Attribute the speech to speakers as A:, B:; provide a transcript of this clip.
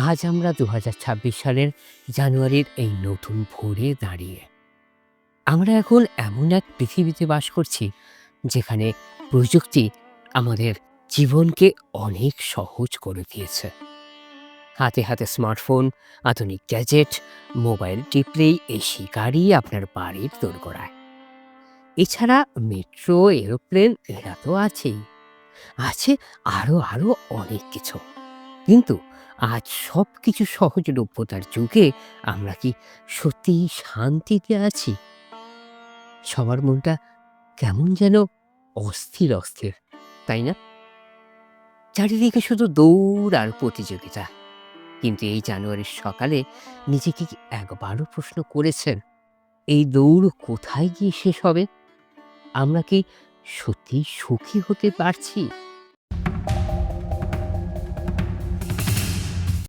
A: আজ আমরা ২০২৬ সালের জানুয়ারির এই নতুন ভোরে দাঁড়িয়ে। আমরা এখন এমন এক পৃথিবীতে বাস করছি, যেখানে প্রযুক্তি আমাদের জীবনকে অনেক সহজ করে দিয়েছে। হাতে হাতে স্মার্টফোন, আধুনিক গ্যাজেট, মোবাইল টিপলেই এসি গাড়ি আপনার বাড়ির দোরগোড়ায়। এছাড়া মেট্রো, এরোপ্লেন এরা তো আছেই। আছে আরো আরো অনেক কিছু। কিন্তু আজ সবকিছু সহজলভ্যতার যুগে আমরা কি সত্যিই শান্তিতে আছি? সবার মনটা কেমন যেন অস্থির অস্থির, তাই না? চারিদিকে শুধু দৌড় আর প্রতিযোগিতা। কিন্তু এই জানুয়ারির সকালে নিজেকে কি একবারও প্রশ্ন করেছেন, এই দৌড় কোথায় গিয়ে শেষ হবে? আমরা কি সত্যিই সুখী হতে পারছি?